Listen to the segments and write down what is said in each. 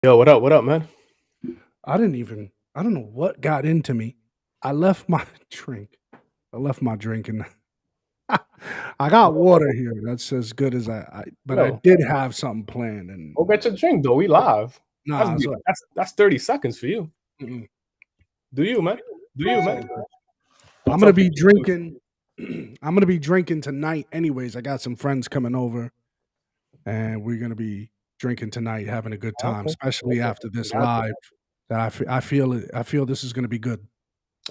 Yo, what up? What up, man? I don't know what got into me. I left my drink. I left my drink and I got water here. That's as good as but I Yo, did have something planned and go get your drink though. We live. That's nah, be- that's 30 seconds for you. mm-mm, Do you, man? Do you, it's man? all good. I'll I'm gonna talk to be you. drinking. I'm gonna be drinking tonight anyways. I got some friends coming over and we're gonna be drinking tonight, having a good time, Okay. especially Okay. after this Gotcha. live that I feel it. I feel this is gonna be good.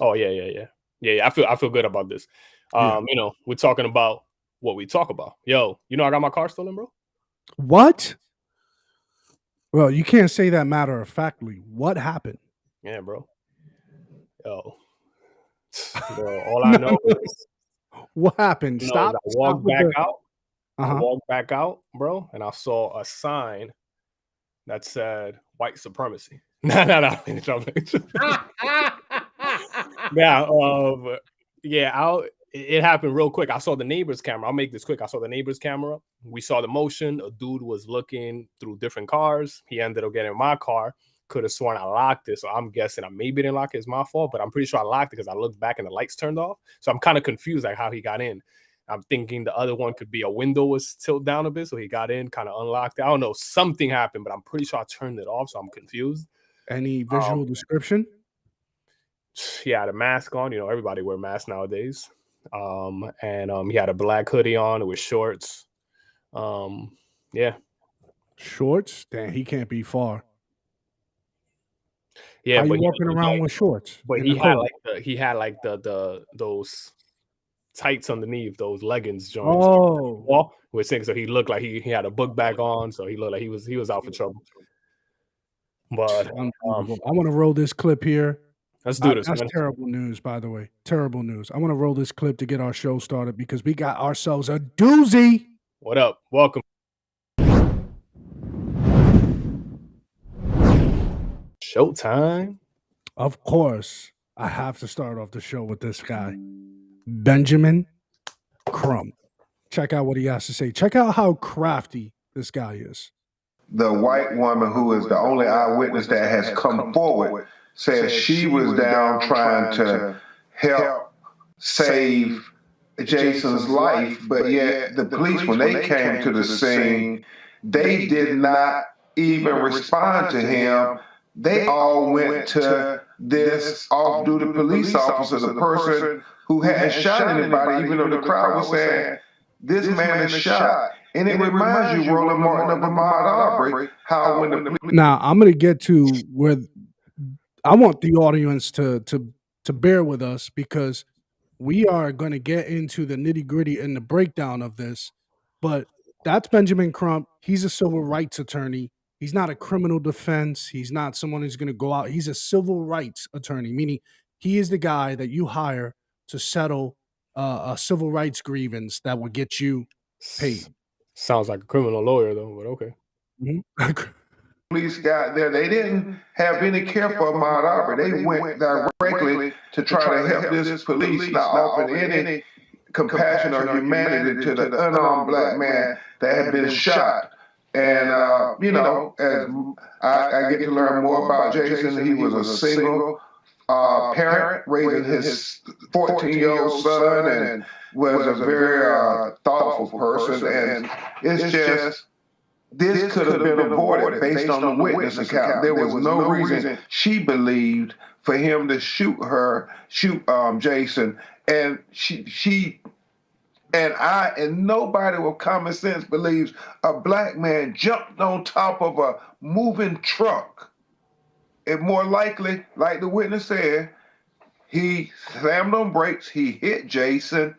Oh yeah, yeah, yeah. Yeah, yeah. I feel good about this. Yeah. We're talking about what we talk about. Yo, I got my car stolen, bro. What? Well, you can't say that matter of factly. What happened? Yeah, bro. Yo, bro. All I No, know no. is What happened? I Stop walked with back the out. I uh-huh. walked back out, bro, and I saw a sign that said white supremacy. No, no, no. I'm in trouble. Yeah, yeah, it happened real quick. I saw the neighbor's camera. I'll make this quick. I saw the neighbor's camera. We saw the motion. A dude was looking through different cars. He ended up getting in my car. Could have sworn I locked it. So I'm guessing I maybe didn't lock it. It's my fault, but I'm pretty sure I locked it because I looked back and the lights turned off. So I'm kind of confused like how he got in. I'm thinking the other one could be a window was tilted down a bit. So he got in, kind of unlocked it. I don't know. Something happened, but I'm pretty sure I turned it off. So I'm confused. Any Um, visual description? he had a mask on. Everybody wear masks nowadays. And he had a black hoodie on with shorts. Um, yeah, Shorts? Damn, he can't be far. yeah, How you but walking around with shorts but in the cold? he had like the those tights underneath those leggings joints. Oh, Well, we're saying so he looked like he had a book bag on, so he looked like he was out for trouble. But unbelievable. I wanna roll this clip here. let's do this, That's man. terrible news, by the way. Terrible news. I wanna roll this clip to get our show started because we got ourselves a doozy. What up? Welcome. Showtime. Of course, I have to start off the show with this guy, Benjamin Crump. Check out what he has to say. Check out how crafty this guy is. The white woman, who is the only eyewitness that has come forward, says she was down trying to help save Jason's life, but yet the police, when they came to the scene, they did not even respond to him. They all went to this off-duty police officer, the person who hadn't shot anybody, even though the crowd was saying, this man is shot. And it reminds you, Roland Martin, of Ahmaud Arbery, how when the police... Now I'm gonna get to where I want the audience to bear with us because we are going to get into the nitty gritty and the breakdown of this. But that's Benjamin Crump. He's a civil rights attorney. He's not a criminal defense. He's not someone who's going to go out. He's a civil rights attorney, meaning he is the guy that you hire to settle a civil rights grievance that will get you paid. Sounds like a criminal lawyer though, but okay. Mhm. police got there, they didn't have any care for Ahmaud Arbery. They went directly to try to help this police, not offering any compassion or humanity to the unarmed black man that had been shot. And, as I get to learn more about Jason, he was a single parent raising his 14-year-old son and was a very thoughtful person. And it's just, this could have been avoided based on the witness account. There was no reason she believed for him to shoot Jason. And she and nobody with common sense believes a black man jumped on top of a moving truck. And more likely, like the witness said, he slammed on brakes, he hit Jason,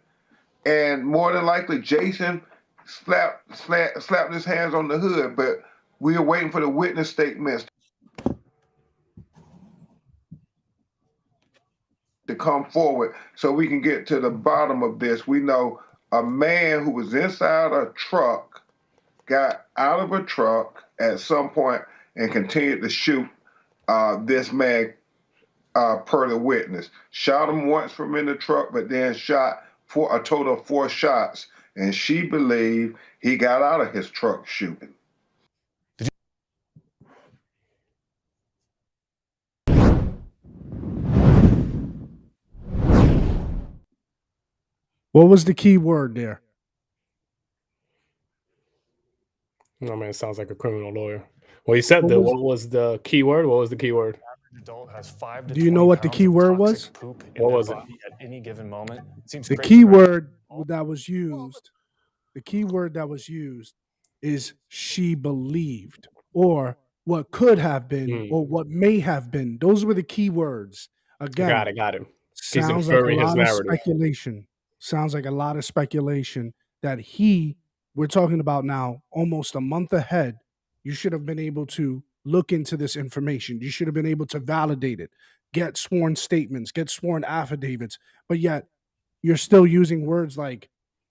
and more than likely Jason slapped his hands on the hood, but we are waiting for the witness statements to come forward so we can get to the bottom of this. We know a man who was inside a truck got out of a truck at some point and continued to shoot this man per the witness. Shot him once from in the truck, but then shot for a total of 4 shots. And she believed he got out of his truck shooting. What was the key word there? I mean, it sounds like a criminal lawyer. Well, you said What that. was, What was the key word? What was the key word? Adult has 5 to do you know 20 what the pounds key of word toxic was? poop in What their was it? body at any given moment. Seems The crazy, key right? word that was used, the key word that was used is she believed, or what could have been, Mm, or what may have been. Those were the key words. Again, got it. He's sounds like a inferring his lot of narrative. speculation. Sounds like a lot of speculation that we're talking about now, almost a month ahead. You should have been able to look into this information. You should have been able to validate it, get sworn statements, get sworn affidavits, but yet you're still using words like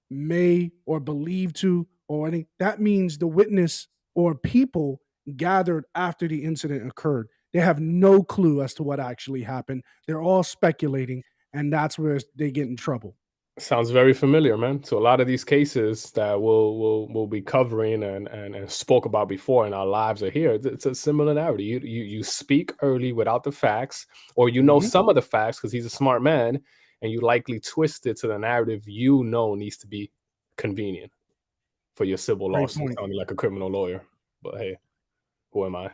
may or believe to or any. That means the witness or people gathered after the incident occurred. They have no clue as to what actually happened. They're all speculating, and that's where they get in trouble. Sounds very familiar, man. So a lot of these cases that we'll be covering and spoke about before in our lives are here. It's a similar narrative. You speak early without the facts, or you know Mhm. some of the facts because he's a smart man, and you likely twist it to the narrative you know needs to be convenient for your civil Great lawsuit. point. Sounding like a criminal lawyer, but hey, who am I?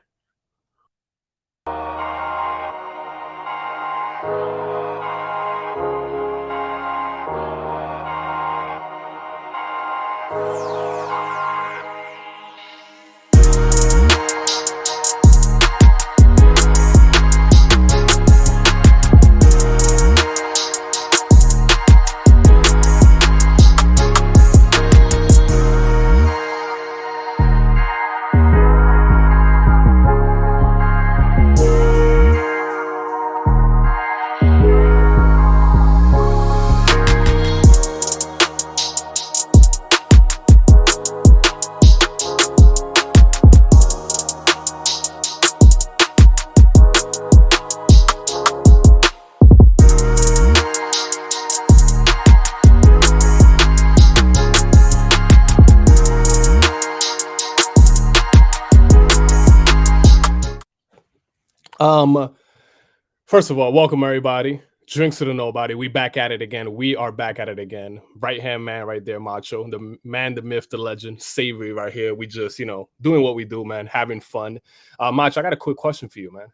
First of all, welcome everybody. Drinks to the nobody. We back at it again. We are back at it again. Right hand man, right there, Macho. The man, the myth, the legend, Savory right here. We just, doing what we do, man, having fun. Macho, I got a quick question for you, man.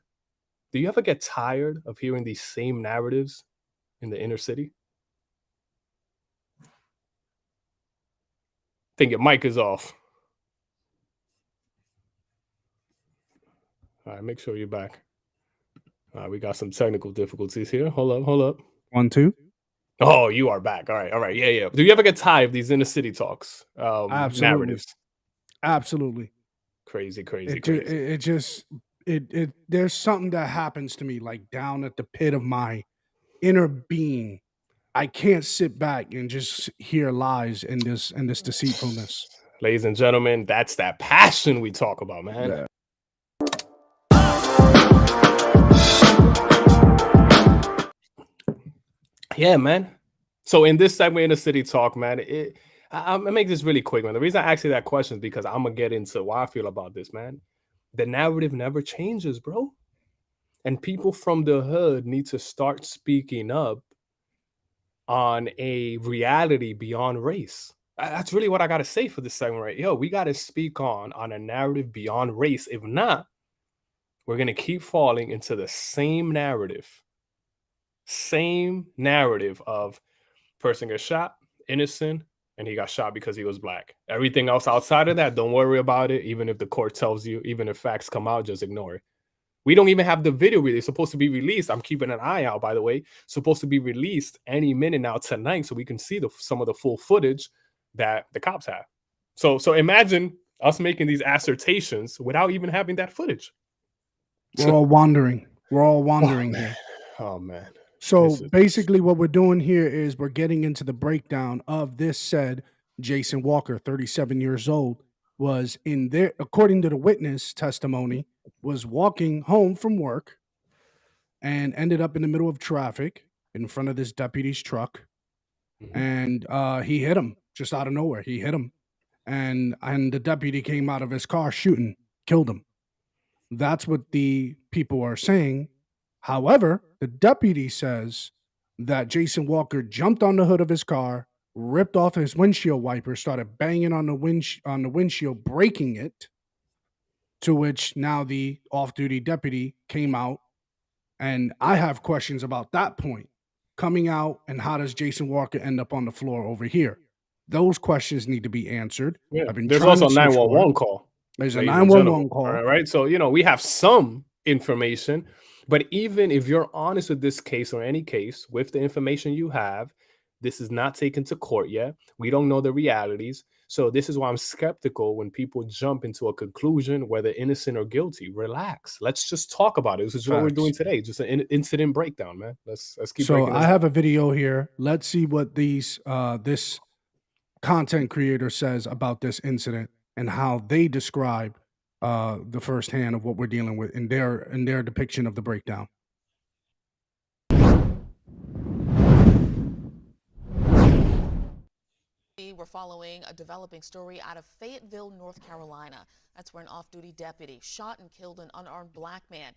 Do you ever get tired of hearing these same narratives in the inner city? Think your mic is off. All right, make sure you're back. All right, we got some technical difficulties here. Hold up. 1, 2. Oh, you are back. All right. Yeah. Do you ever get tired of these inner city talks? Absolutely. Narratives. Absolutely. Crazy. It just there's something that happens to me like down at the pit of my inner being. I can't sit back and just hear lies and this deceitfulness. Ladies and gentlemen, that's that passion we talk about, man. Yeah. Yeah, man. So in this segment in the city talk, man, I'm gonna make this really quick, man. The reason I ask you that question is because I'm gonna get into why I feel about this, man. The narrative never changes, bro. And people from the hood need to start speaking up on a reality beyond race. That's really what I gotta say for this segment, right? Yo, we gotta speak on a narrative beyond race. If not, we're gonna keep falling into the same narrative of person gets shot, innocent, and he got shot because he was black. Everything else outside of that, don't worry about it. Even if the court tells you, even if facts come out, just ignore it. We don't even have the video really. It's supposed to be released. I'm keeping an eye out, by the way. Supposed to be released any minute now tonight, so we can see some of the full footage that the cops have. So imagine us making these assertions without even having that footage. We're all wandering. We're all wandering here. Oh man. So basically what we're doing here is we're getting into the breakdown of this said Jason Walker, 37 years old, was in there, according to the witness testimony, was walking home from work and ended up in the middle of traffic in front of this deputy's truck. And he hit him just out of nowhere. He hit him. And the deputy came out of his car shooting, killed him. That's what the people are saying. However, the deputy says that Jason Walker jumped on the hood of his car, ripped off his windshield wiper, started banging on the windshield, breaking it. To which now the off-duty deputy came out, and I have questions about that point. Coming out, and how does Jason Walker end up on the floor over here? Those questions need to be answered. Yeah. I've been There's trying also to a search for 911 it. call. There's a ladies and 911 gentlemen. call. All right. So, we have some information, but even if you're honest with this case or any case with the information you have, this is not taken to court yet. We don't know the realities. So this is why I'm skeptical when people jump into a conclusion, whether innocent or guilty. Relax. Let's just talk about it. This is what we're doing today. Just an incident breakdown, man. Let's keep So breaking this I have down. a video here. Let's see what this content creator says about this incident and how they describe the firsthand of what we're dealing with in their depiction of the breakdown. We're following a developing story out of Fayetteville, North Carolina. That's where an off-duty deputy shot and killed an unarmed black man.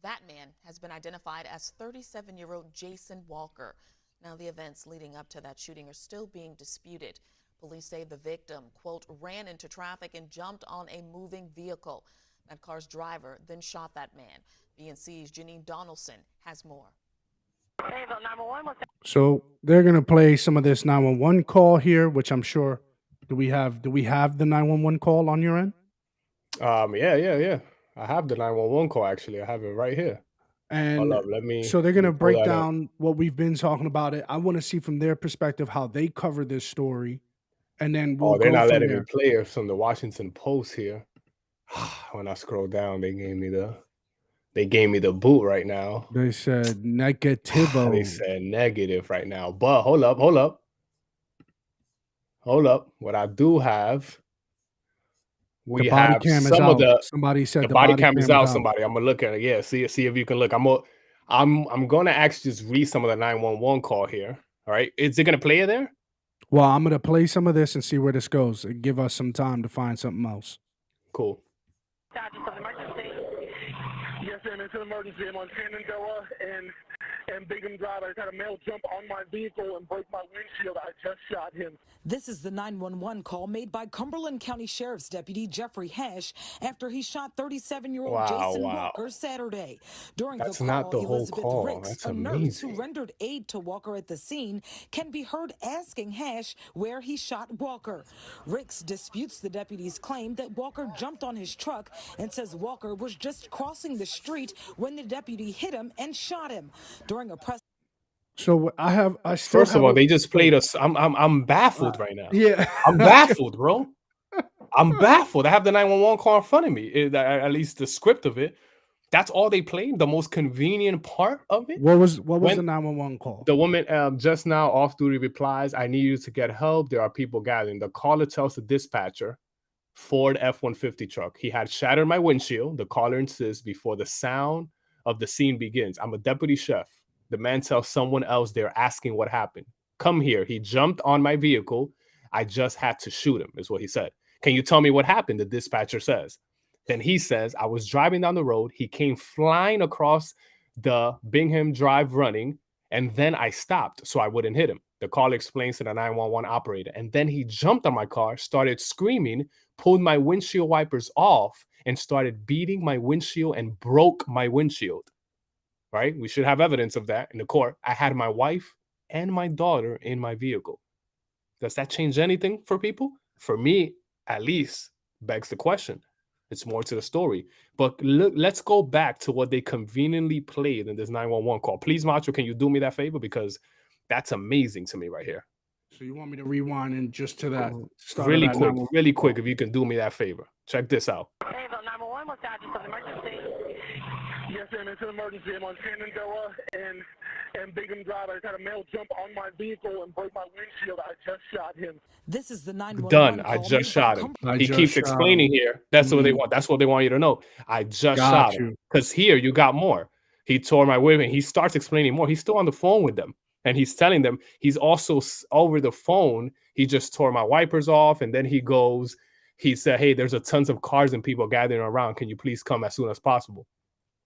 That man has been identified as 37-year-old Jason Walker. Now, the events leading up to that shooting are still being disputed. Police say the victim, quote, ran into traffic and jumped on a moving vehicle. That car's driver then shot that man. BNC's Janine Donaldson has more. So they're gonna play some of this 911 call here, which I'm sure. Do we have the 911 call on your end? Yeah. I have the 911 call, actually. I have it right here. And Hold up, let me. so they're gonna pull break that up. down what we've been talking about. It. I want to see from their perspective how they cover this story, and then we'll They're go not from letting there. me play it from the Washington Post here. When I scroll down, they gave me the boot right now. They said negativo. They said negative right now. But hold up. What I do have, we The body have cam is some of out. the Somebody said the body cam cam is out. Somebody, I'm gonna look at it. Yeah, see if you can look. I'm gonna actually just read some of the 911 call here. All right, is it gonna play it there? Well, I'm gonna play some of this and see where this goes. And give us some time to find something else. Cool. Yes, sir, it's an emergency. I'm on Shenandoah and Bingham Drive. I just had a male jump on my vehicle and break my windshield. I just shot him. This is the 911 call made by Cumberland County Sheriff's Deputy Jeffrey Hash after he shot 37-year-old Jason Walker Saturday. During That's the call, not the whole Elizabeth call. Ricks, That's a nurse who amazing. rendered aid to Walker at the scene, can be heard asking Hash where he shot Walker. Ricks disputes the deputy's claim that Walker jumped on his truck and says Walker was just crossing the street when the deputy hit him and shot him. During a press. So I still. First of all, they just played us. I'm baffled right now. Yeah, I'm baffled, bro. I'm baffled. I have the 911 call in front of me. At least the script of it. That's all they played. The most convenient part of it. What was the 911 call? The woman just now off duty replies, "I need you to get help. There are people gathering." The caller tells the dispatcher, Ford F-150 truck. He had shattered my windshield. The caller insists before the sound of the scene begins. I'm a deputy chef. The man tells someone else they're asking what happened. Come here. He jumped on my vehicle. I just had to shoot him, is what he said. Can you tell me what happened? The dispatcher says. Then he says, I was driving down the road. He came flying across the Bingham Drive running, and then I stopped so I wouldn't hit him. The caller explains to the 911 operator, and then he jumped on my car, started screaming, pulled my windshield wipers off, and started beating my windshield and broke my windshield. Right? We should have evidence of that in the court. I had my wife and my daughter in my vehicle. Does that change anything for people? For me, at least, begs the question. It's more to the story. But look, let's go back to what they conveniently played in this 911 call. Please, Macho, can you do me that favor? Because that's amazing to me right here. So you want me to rewind and just to that really quick, if you can do me that favor. Check this out. Hey, 911, what's that? Just an emergency. Yes, sir, it's an emergency. I'm on Shenandoah and Bingham Drive. I just had a male jump on my vehicle and break my windshield. I just shot him. This is the 911 Done. call I just shot him. He just keeps shot explaining here. That's what they want. That's what they want you to know. I just shot him. Because here you got more. He tore my whip and he starts explaining more. He's still on the phone with them. And he's telling them he's also over the phone. He just tore my wipers off. And then he said, hey, there's a tons of cars and people gathering around. Can you please come as soon as possible?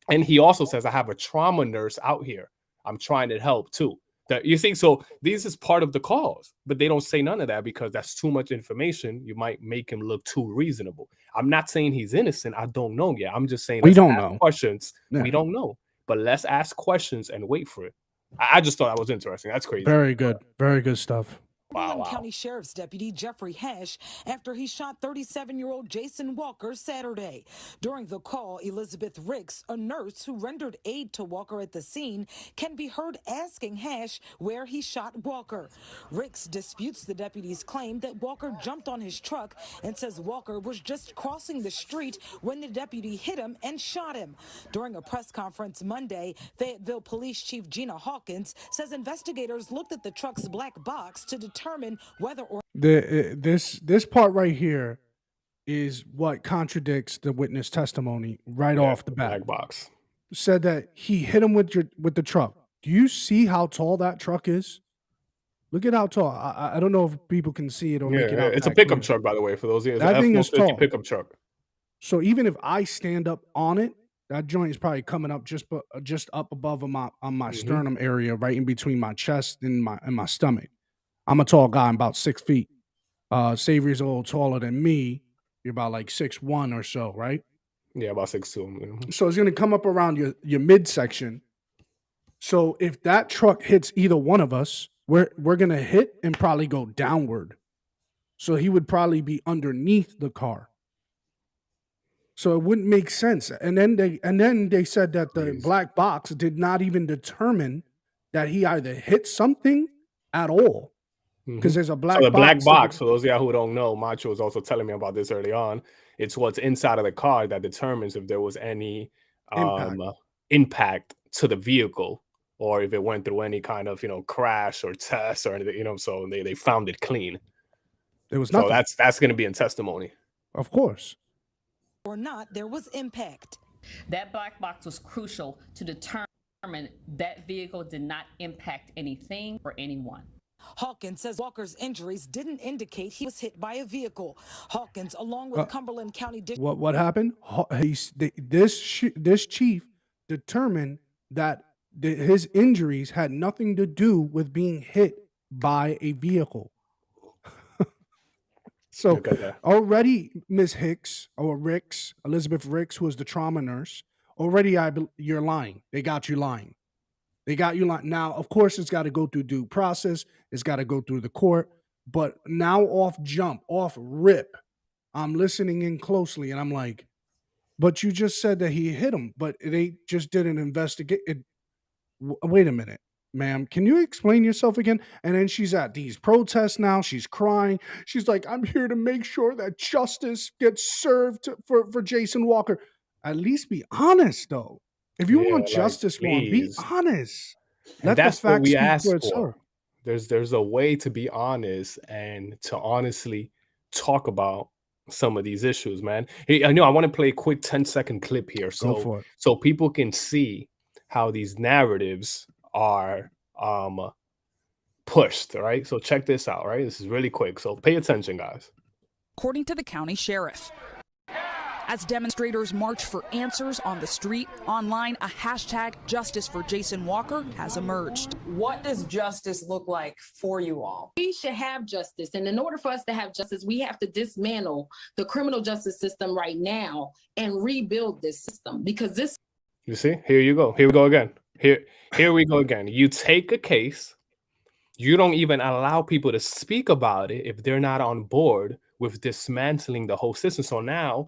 And he also says, I have a trauma nurse out here. I'm trying to help too. That you think so? This is part of the cause, but they don't say none of that because that's too much information. You might make him look too reasonable. I'm not saying he's innocent. I don't know yet. I'm just saying We let's don't ask know. questions. Yeah. We don't know, but let's ask questions and wait for it. I just thought that was interesting. That's crazy. Very good. Very good stuff. Cumberland County Sheriff's Deputy Jeffrey Hash after he shot 37-year-old Jason Walker Saturday. During the call, Elizabeth Ricks, a nurse who rendered aid to Walker at the scene, can be heard asking Hash where he shot Walker. Ricks disputes the deputy's claim that Walker jumped on his truck and says Walker was just crossing the street when the deputy hit him and shot him. During a press conference Monday, Fayetteville Police Chief Gina Hawkins says investigators looked at the truck's black box to determine whether or this part right here is what contradicts the witness testimony right off the bat. Black box said that he hit him with the truck. Do you see how tall that truck is? Look at how tall. I don't know if people can see it or make it out. It's a pickup truck, by the way, for those of you. That thing is tall. Pickup truck. So even if I stand up on it, that joint is probably coming up just up above on my sternum area, right in between my chest and my stomach. I'm a tall guy. I'm about 6 feet. Savory's a little taller than me. You're about like 6'1" or so, right? Yeah, about 6'2". So it's going to come up around your midsection. So if that truck hits either one of us, we're going to hit and probably go downward. So he would probably be underneath the car. So it wouldn't make sense. And then they said that the black box did not even determine that he either hit something at all. Because there's a black box. So the black box, for those of y'all who don't know, Macho was also telling me about this early on. It's what's inside of the car that determines if there was any impact to the vehicle or if it went through any kind of, crash or test or anything, so they found it clean. There was nothing. So that's going to be in testimony. Of course. Or not, there was impact. That black box was crucial to determine that vehicle did not impact anything or anyone. Hawkins says Walker's injuries didn't indicate he was hit by a vehicle. Hawkins, along with Cumberland County District. What happened? This chief determined that his injuries had nothing to do with being hit by a vehicle. So already, Ms. Hicks or Ricks, Elizabeth Ricks, who was the trauma nurse, already you're lying. They got you lying. They got you lying. Now, of course, it's got to go through due process. It's got to go through the court. But now off rip, I'm listening in closely, and I'm like, but you just said that he hit him, but they just did an investigation. Wait a minute, ma'am. Can you explain yourself again? And then she's at these protests now. She's crying. She's like, I'm here to make sure that justice gets served for Jason Walker. At least be honest, though. If you want justice for him, be honest. And that's what we ask for. There's a way to be honest and to honestly talk about some of these issues, man. Hey, I want to play a quick 10-second clip here so people can see how these narratives are pushed, all right? So check this out, right? This is really quick, so pay attention, guys. According to the county sheriff, as demonstrators march for answers on the street, online, a hashtag Justice for Jason Walker has emerged. What does justice look like for you all? We should have justice. And in order for us to have justice, we have to dismantle the criminal justice system right now and rebuild this system because this. You see, here you go. Here we go again. Here we go again. You take a case, you don't even allow people to speak about it if they're not on board with dismantling the whole system. So now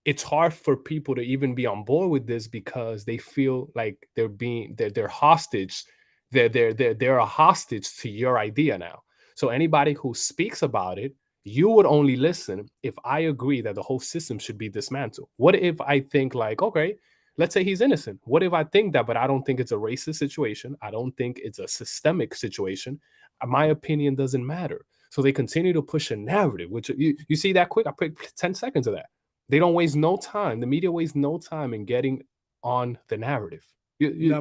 it's hard for people to even be on board with this because they feel like they're hostage. They're a hostage to your idea now. So anybody who speaks about it, you would only listen if I agree that the whole system should be dismantled. What if I think like, okay, let's say he's innocent. What if I think that, but I don't think it's a racist situation. I don't think it's a systemic situation. My opinion doesn't matter. So they continue to push a narrative, which you see that quick. I put 10 seconds of that. They don't waste no time. The media wastes no time in getting on the narrative. You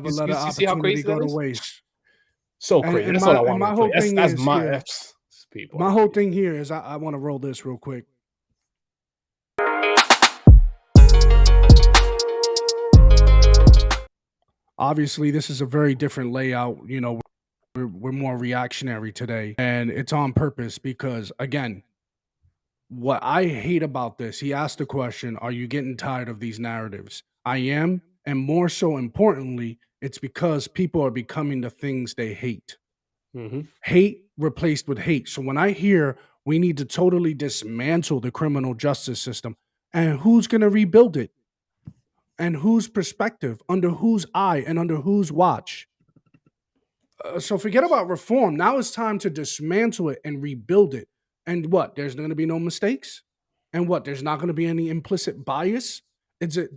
see how crazy that is? Waste. So crazy. And that's my, all I want my to whole play. thing That's is my here, people. My whole thing here is I want to roll this real quick. Obviously, this is a very different layout. we're more reactionary today, and it's on purpose because, again, what I hate about this, he asked the question, are you getting tired of these narratives? I am, and more so importantly, it's because people are becoming the things they hate. Hate replaced with hate. So when I hear we need to totally dismantle the criminal justice system, and who's going to rebuild it? And whose perspective, under whose eye, and under whose watch? So forget about reform. Now it's time to dismantle it and rebuild it. And what? There's going to be no mistakes? And what? There's not going to be any implicit bias?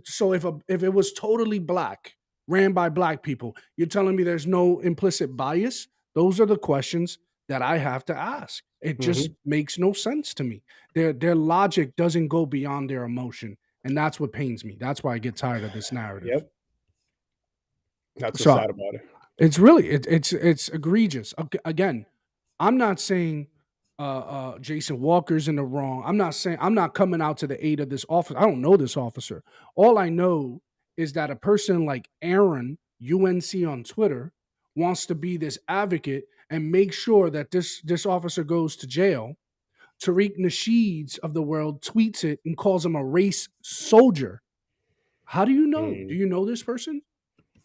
So if it was totally black, ran by black people, you're telling me there's no implicit bias? Those are the questions that I have to ask. It just makes no sense to me. Their logic doesn't go beyond their emotion. And that's what pains me. That's why I get tired of this narrative. Yep. That's what's sad about it. It's really it's egregious. Again, I'm not saying Jason Walker's in the wrong. I'm not coming out to the aid of this officer. I don't know this officer. All I know is that a person like Aaron, UNC on Twitter, wants to be this advocate and make sure that this officer goes to jail. Tariq Nasheed's of the world tweets it and calls him a race soldier. How do you know? Do you know this person?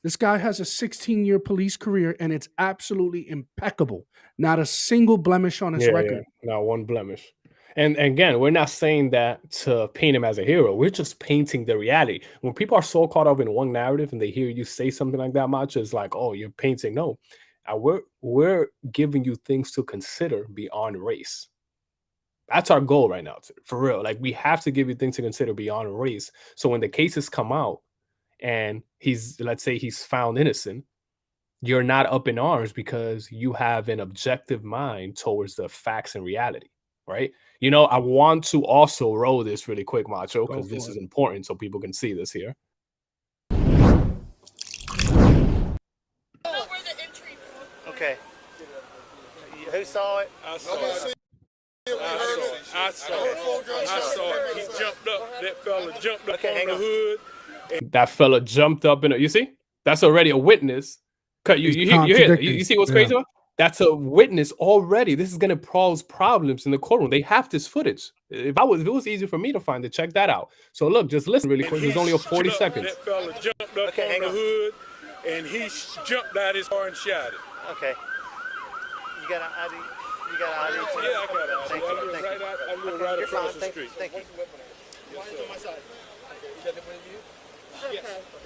This guy has a 16-year police career, and it's absolutely impeccable. Not a single blemish on his record. Yeah, not one blemish. And again, we're not saying that to paint him as a hero. We're just painting the reality. When people are so caught up in one narrative and they hear you say something like that much, it's like, oh, you're painting. No, we're giving you things to consider beyond race. That's our goal right now, for real. Like, we have to give you things to consider beyond race. So when the cases come out, and let's say he's found innocent, you're not up in arms because you have an objective mind towards the facts and reality, right? You know, I want to also roll this really quick, Macho, because this is important so people can see this here. Okay. Who saw it? I saw it. I saw it. He jumped up. That fella jumped up on the hood. That fella jumped up in you see? That's already a witness. You see what's crazy about? That's a witness already. This is gonna cause problems in the courtroom. They have this footage. If it was easy for me to find it, check that out. So look, just listen really quick. There's only a 40 seconds. That fella jumped up on the hood, and he jumped out his car and shot it. Okay. You got an ID? You got an ID? Yeah, I got an ID. I live right across the street. Thank you.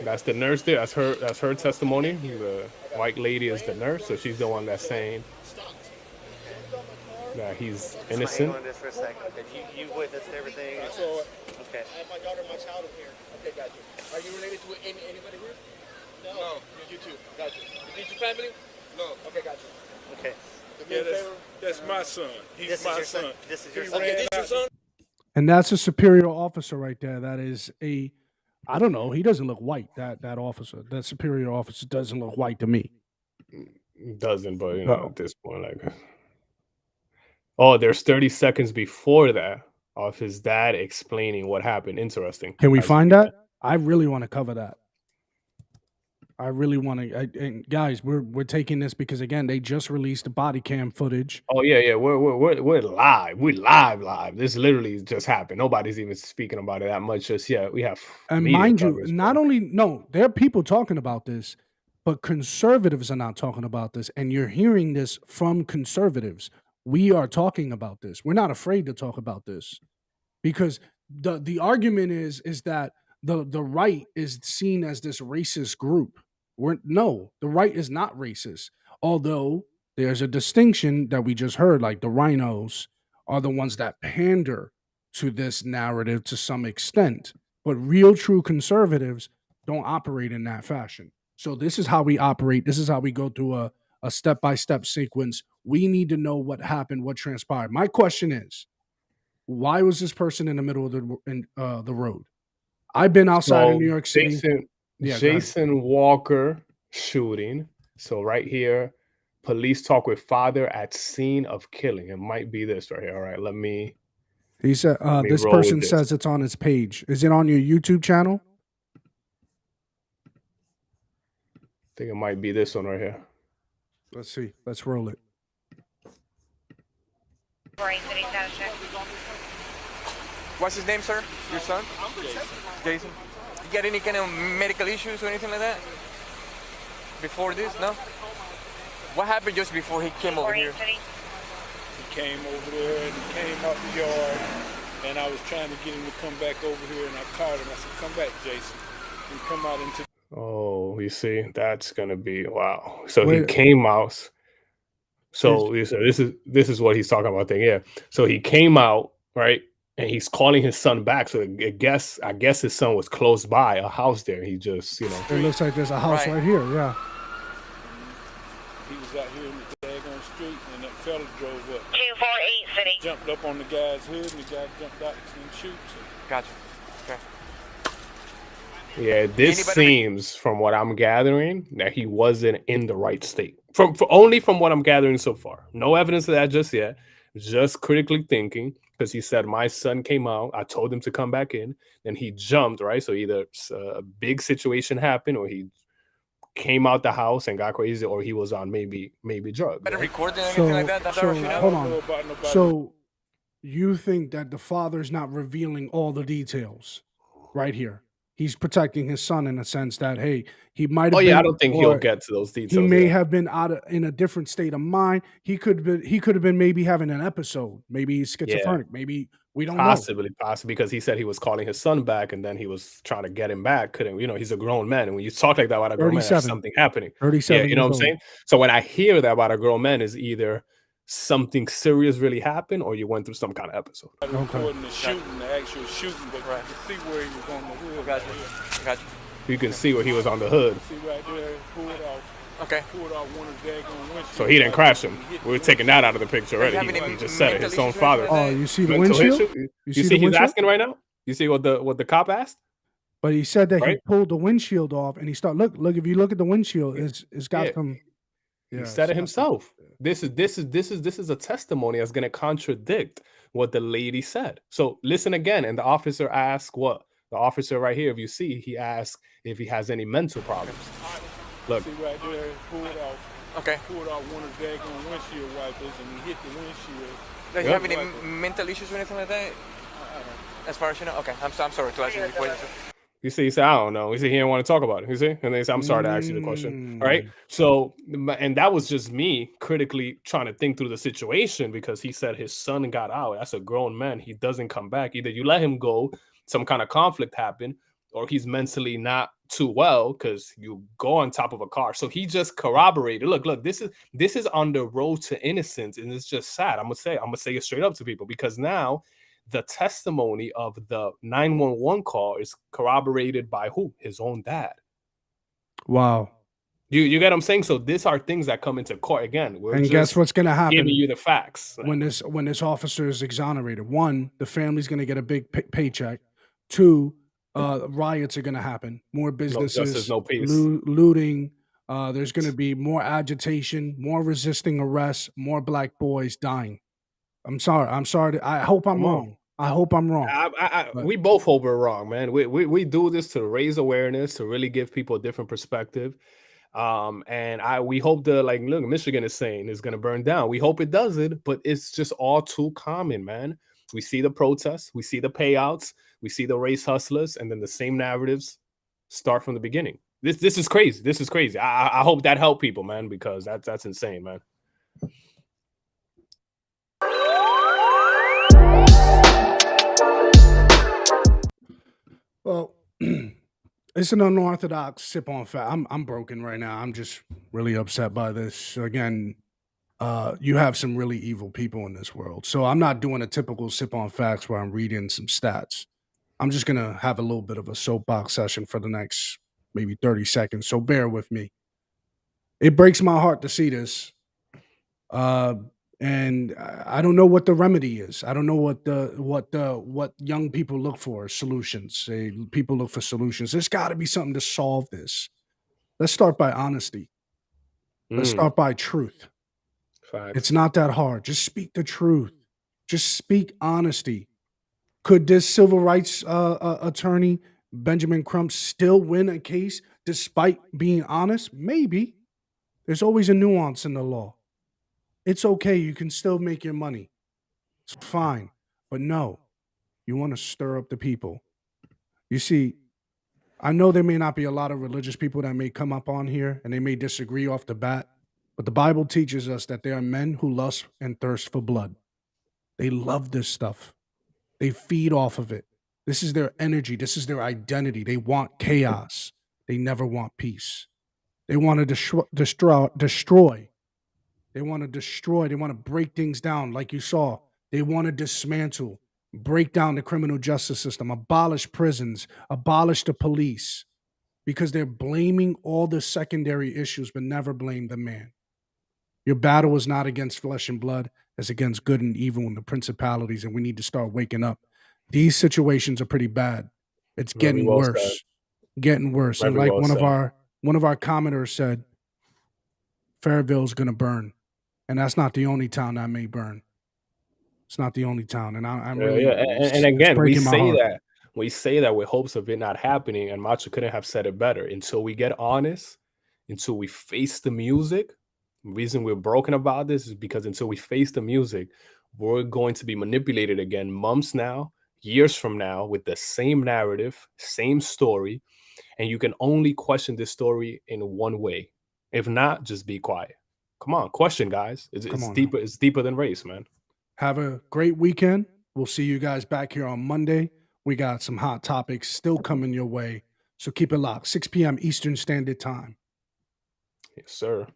That's the nurse there. That's her testimony. The white lady is the nurse, so she's the one that's saying that he's innocent. Hang on just for a second. You witnessed everything. I saw it. Okay. I have my daughter and my child in here. Okay, got you. Are you related to anybody here? No. You too. Got you. Is this your family? No. Okay, got you. Okay. Yeah, that's my son. He's my son. This is your son. Okay, this is your son. And that's a superior officer right there. That is I don't know. He doesn't look white. That officer, that superior officer, doesn't look white to me. Doesn't, but at this point, like, oh, there's 30 seconds before that of his dad explaining what happened. Interesting. Can we find that? I really want to cover that. I really want to. And guys, we're taking this because, again, they just released the body cam footage. Oh yeah, we're live. We're live. This literally just happened. Nobody's even speaking about it that much just yet. We have, and mind you, not only there are people talking about this, but conservatives are not talking about this, and you're hearing this from conservatives. We are talking about this. We're not afraid to talk about this because the argument is that the right is seen as this racist group. The right is not racist. Although there's a distinction that we just heard, like the rhinos are the ones that pander to this narrative to some extent. But real true conservatives don't operate in that fashion. So this is how we operate. This is how we go through a step-by-step sequence. We need to know what happened, what transpired. My question is, why was this person in the middle of the road? I've been outside of New York City. Jason Walker shooting. So right here, police talk with father at scene of killing. It might be this right here. All right, he said this person says it's on his page. Is it on your YouTube channel? I think it might be this one right here. Let's see. Let's roll it. What's his name, sir? Your son? Jason. You got any kind of medical issues or anything like that? Before this, no? What happened just before he came over here? He came over there and he came out the yard, and I was trying to get him to come back over here, and I called him. I said, "Come back, Jason." He come out into. Oh, you see, that's gonna be wow. So he Wait. came out. So you said this is what he's talking about. Thing, yeah. So he came out, right, and he's calling his son back. So I guess his son was close by a house there. He just, you know. It looks like there's a house right here. Yeah. He was out here in the daggone street, and that fella drove up. 248 City. Jumped up on the guy's hood, and the guy jumped out and shoots him. Gotcha. Okay. Yeah, this seems, from what I'm gathering, that he wasn't in the right state. Only from what I'm gathering so far. No evidence of that just yet. Just critically thinking, because he said my son came out. I told him to come back in, and he jumped. Right, so either a big situation happened, or he came out the house and got crazy, or he was on maybe drugs. Better recording anything like that? That's So you know? hold on. So you think that the father's not revealing all the details right here? He's protecting his son in a sense that, hey, he might have been, I don't think he'll get to those details. He may have been in a different state of mind. He could have been maybe having an episode. Maybe he's schizophrenic. Maybe we don't know. Possibly, because he said he was calling his son back, and then he was trying to get him back. Couldn't, he's a grown man, and when you talk like that about a grown man, there's something happening. 37. Yeah, you know what I'm saying? So when I hear that about a grown man, is either something serious really happened, or you went through some kind of episode. Recording the shooting, the actual shooting, but you can see where he was on the hood. Gotcha. You can see where he was on the hood. See right there, pulled off. Okay. Pulled off one of the daggone windshield. So he didn't crash him. We're taking that out of the picture already. He just said it. His own father. Oh, you see the windshield? You see he's asking right now? You see what the cop asked? But he said that he pulled the windshield off, and he started look. If you look at the windshield, it's got some. Yeah, he said it himself. This is a testimony that's going to contradict what the lady said. So listen again. And the officer asked what? The officer right here, if you see, he asked if he has any mental problems. Look. See right there, pulled off. Okay. Pulled off one of the daggone windshield wipers, and he hit the windshield. Does he have any mental issues or anything like that? As far as you know? Okay. I'm sorry to ask you the question. You see, he said, I don't know. He said he didn't want to talk about it. You see? And then he said, I'm sorry to ask you the question. All right. So, and that was just me critically trying to think through the situation, because he said his son got out. That's a grown man. He doesn't come back. Either you let him go, some kind of conflict happen, or he's mentally not too well, because you go on top of a car. So he just corroborated. Look, this is on the road to innocence. And it's just sad. I'm gonna say it straight up to people, because now the testimony of the 911 call is corroborated by who? His own dad. Wow. You get what I'm saying? So these are things that come into court again. And guess what's going to happen? Giving you the facts. When this officer is exonerated. One, the family's going to get a big paycheck. Two, riots are going to happen. More businesses, no justice, no peace. Looting. There's going to be more agitation, more resisting arrests, more black boys dying. I'm sorry. I hope I'm wrong. I hope I'm wrong. We both hope we're wrong, man. We do this to raise awareness, to really give people a different perspective. And we hope look, Michigan is saying it's going to burn down. We hope it doesn't, but it's just all too common, man. We see the protests, we see the payouts, we see the race hustlers, and then the same narratives start from the beginning. This is crazy. This is crazy. I hope that helped people, man, because that's insane, man. Well, it's an unorthodox sip on fact. I'm broken right now. I'm just really upset by this. Again, you have some really evil people in this world. So I'm not doing a typical sip on facts where I'm reading some stats. I'm just going to have a little bit of a soapbox session for the next maybe 30 seconds. So bear with me. It breaks my heart to see this. And I don't know what the remedy is. I don't know what young people look for, solutions. People look for solutions. There's got to be something to solve this. Let's start by honesty. Let's start by truth. Facts. It's not that hard. Just speak the truth. Just speak honesty. Could this civil rights attorney, Benjamin Crump, still win a case despite being honest? Maybe. There's always a nuance in the law. It's okay. You can still make your money. It's fine. But no, you want to stir up the people. You see, I know there may not be a lot of religious people that may come up on here and they may disagree off the bat, but the Bible teaches us that there are men who lust and thirst for blood. They love this stuff. They feed off of it. This is their energy. This is their identity. They want chaos. They never want peace. They want to destroy. They want to destroy. They want to break things down like you saw. They want to dismantle, break down the criminal justice system, abolish prisons, abolish the police, because they're blaming all the secondary issues but never blame the man. Your battle is not against flesh and blood. It's against good and evil and the principalities, and we need to start waking up. These situations are pretty bad. It's getting worse. Getting worse. And like one of our commenters said, Fairville's gonna burn. And that's not the only town that may burn. It's not the only town. And I'm really and again, we say that with hopes of it not happening, and Macho couldn't have said it better. Until we get honest, until we face the music. The reason we're broken about this is because until we face the music, we're going to be manipulated again months now, years from now, with the same narrative, same story, and you can only question this story in one way. If not, just be quiet. Come on, question, guys. It's deeper. It's deeper than race, man. Have a great weekend. We'll see you guys back here on Monday. We got some hot topics still coming your way, so keep it locked. 6 p.m. Eastern Standard Time. Yes, sir.